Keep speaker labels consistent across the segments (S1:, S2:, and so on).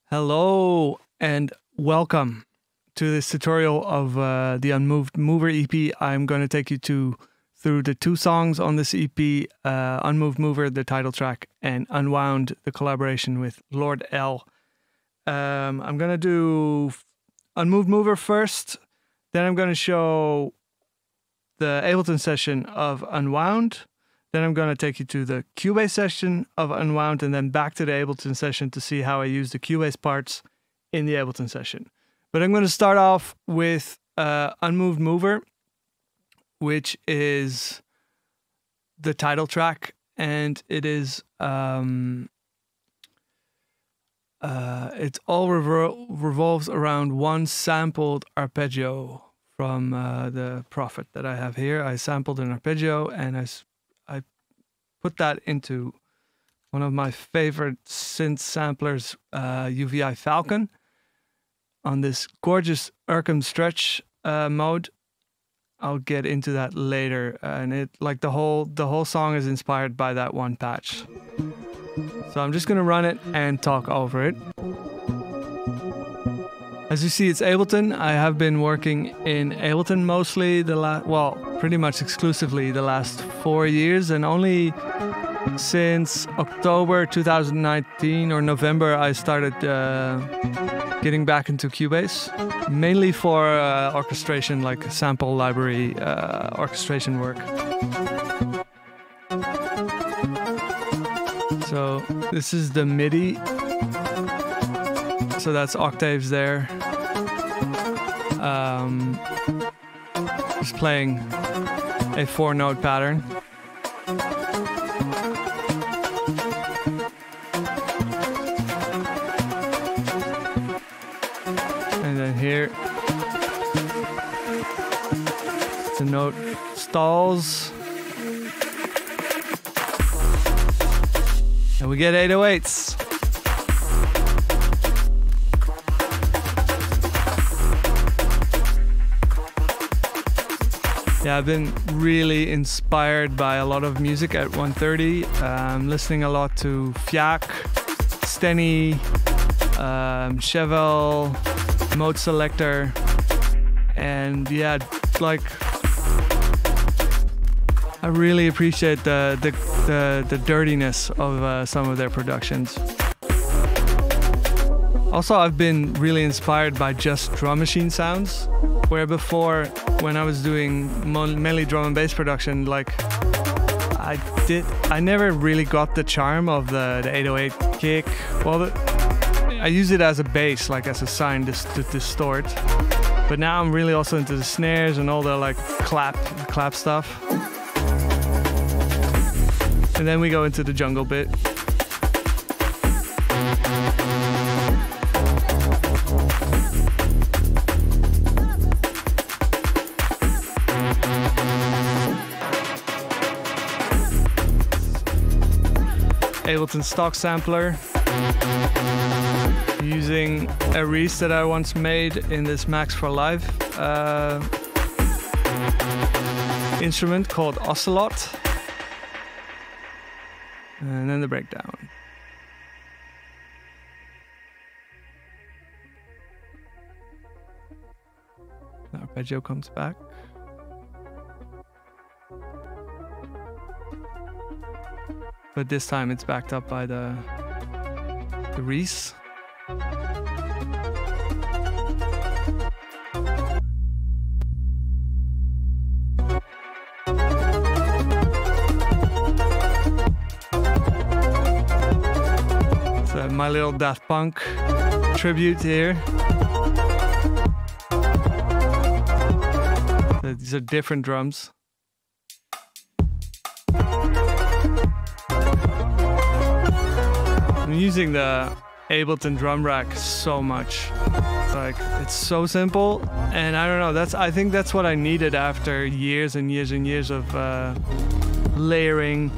S1: Hello and welcome to this tutorial of the Unmoved Mover EP. I'm going to take you through the two songs on this EP, Unmoved Mover, the title track, and Unwound, the collaboration with Lord L. I'm going to do Unmoved Mover first, then I'm going to show the Ableton session of Unwound, then I'm going to take you to the Cubase session of Unwound, and then back to the Ableton session to see how I use the Cubase parts in the Ableton session. But I'm going to start off with Unmoved Mover, which is the title track, and it is it all revolves around one sampled arpeggio from the Prophet that I have here. I sampled an arpeggio and I put that into one of my favorite synth samplers, UVI Falcon, on this gorgeous Urkham stretch mode. I'll get into that later, and the whole song is inspired by that one patch. So I'm just gonna run it and talk over it. As you see, it's Ableton. I have been working in Ableton mostly pretty much exclusively the last 4 years, and only since October 2019 or November I started getting back into Cubase, mainly for orchestration, like sample library orchestration work. So this is the MIDI. So that's octaves there. Just playing a 4-note pattern. And then here, the note stalls. And we get 808s. Yeah, I've been really inspired by a lot of music at 130. I'm listening a lot to Fiac, Steny, Chevelle, Mode Selector, and yeah, like I really appreciate the dirtiness of some of their productions. Also, I've been really inspired by just drum machine sounds, where before, when I was doing mainly drum and bass production, like I never really got the charm of the 808 kick. Well, I use it as a bass, like as a sign to distort. But now I'm really also into the snares and all the like clap stuff. And then we go into the jungle bit. Ableton stock sampler, using a Reese that I once made in this Max for Live instrument called Ocelot, and then the breakdown. The arpeggio comes back. But this time it's backed up by the Reese. So my little Daft Punk tribute here. So these are different drums. I'm using the Ableton drum rack so much. Like, it's so simple, and I don't know, I think that's what I needed after years and years and years of layering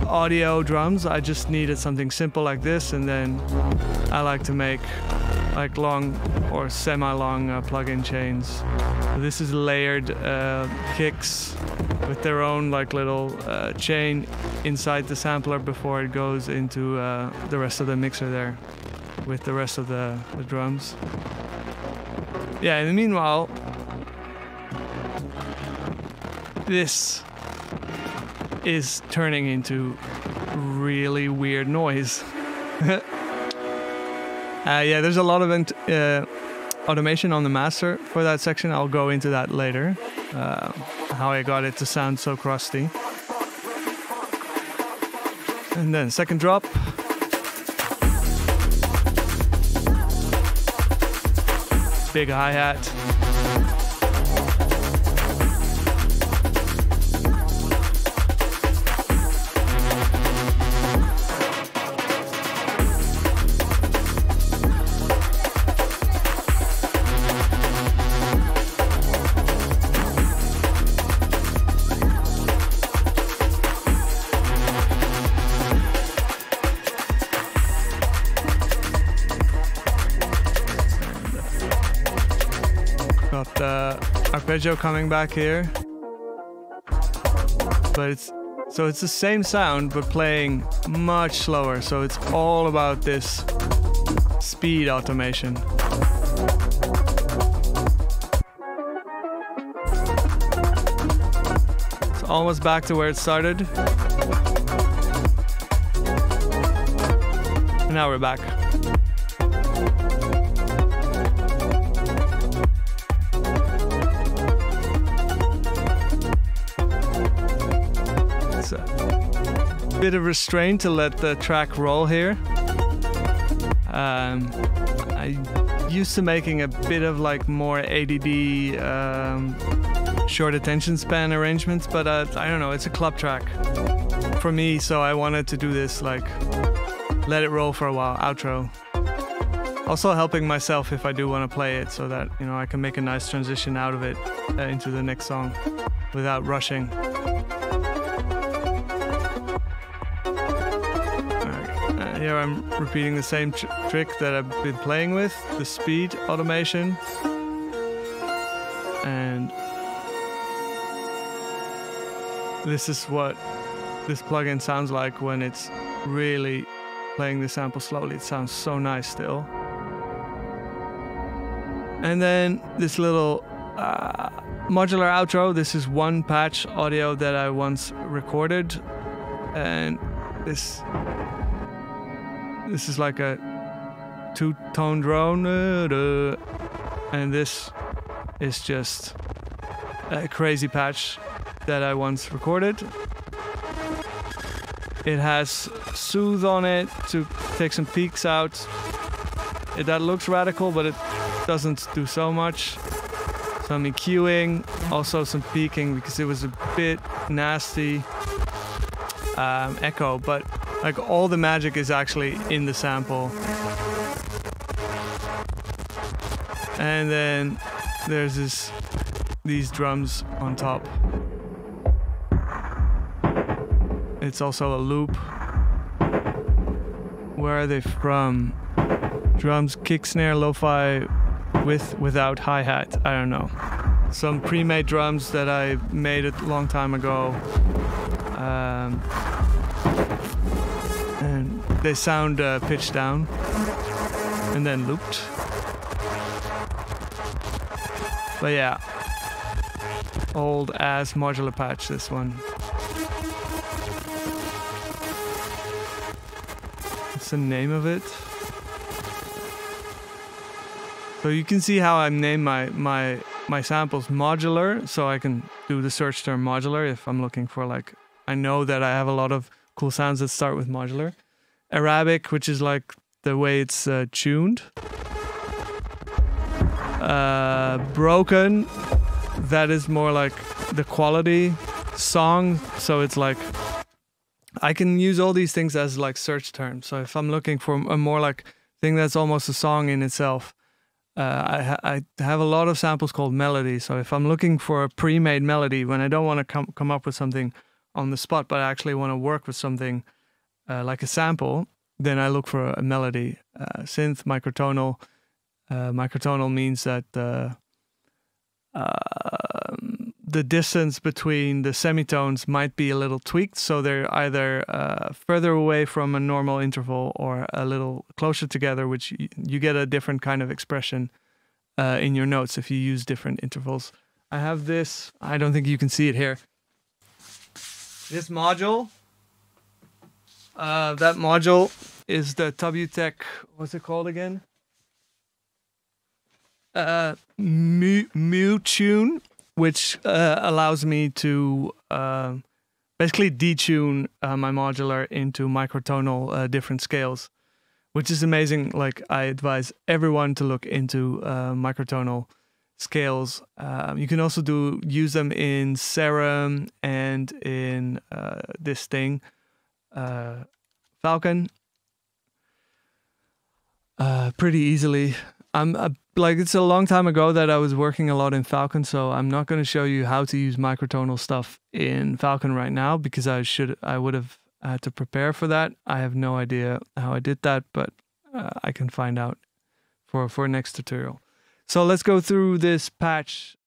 S1: audio drums. I just needed something simple like this, and then I like to make like long or semi-long plug-in chains. So this is layered kicks with their own like little chain inside the sampler before it goes into the rest of the mixer there with the rest of the drums. Yeah, in the meanwhile, this is turning into really weird noise. Yeah, there's a lot of automation on the master for that section. I'll go into that later, how I got it to sound so crusty. And then second drop. Big hi-hat. Got the arpeggio coming back here, but it's the same sound but playing much slower, so it's all about this speed automation. It's almost back to where it started, and now we're back. Bit of restraint to let the track roll here. I used to making a bit of like more ADD, short attention span arrangements, but I don't know, it's a club track for me, so I wanted to do this like let it roll for a while, outro. Also helping myself if I do want to play it, so that, you know, I can make a nice transition out of it into the next song without rushing. Here I'm repeating the same trick that I've been playing with, the speed automation. And this is what this plugin sounds like when it's really playing the sample slowly. It sounds so nice still. And then this little modular outro. This is one patch audio that I once recorded, and this is like a two-tone drone, and this is just a crazy patch that I once recorded. It has soothe on it to take some peaks out. That looks radical, but it doesn't do so much. Some EQing, also some peaking because it was a bit nasty echo, but like all the magic is actually in the sample. And then there's these drums on top. It's also a loop. Where are they from? Drums, kick, snare, lo-fi, with, without hi-hat. I don't know. Some pre-made drums that I made a long time ago. And they sound pitched down and then looped. But yeah, old ass modular patch, this one. What's the name of it? So you can see how I name my samples modular, so I can do the search term modular if I'm looking for, like, I know that I have a lot of cool sounds that start with modular. Arabic, which is like the way it's tuned. Broken, that is more like the quality song, so it's like I can use all these things as like search terms. So if I'm looking for a more like thing that's almost a song in itself, I have a lot of samples called melody. So if I'm looking for a pre-made melody, when I don't want to come up with something on the spot, but I actually want to work with something like a sample, then I look for a melody. Synth, microtonal. Microtonal means that the the distance between the semitones might be a little tweaked, so they're either further away from a normal interval or a little closer together, which you get a different kind of expression in your notes if you use different intervals. I have this, I don't think you can see it here. This module, that module is the WTech, what's it called again? Tune, which allows me to basically detune my modular into microtonal different scales, which is amazing. Like, I advise everyone to look into microtonal scales. You can also use them in Serum and in this thing, Falcon, pretty easily. Like, it's a long time ago that I was working a lot in Falcon, so I'm not going to show you how to use microtonal stuff in Falcon right now, because I would have had to prepare for that. I have no idea how I did that, but I can find out for next tutorial. So let's go through this patch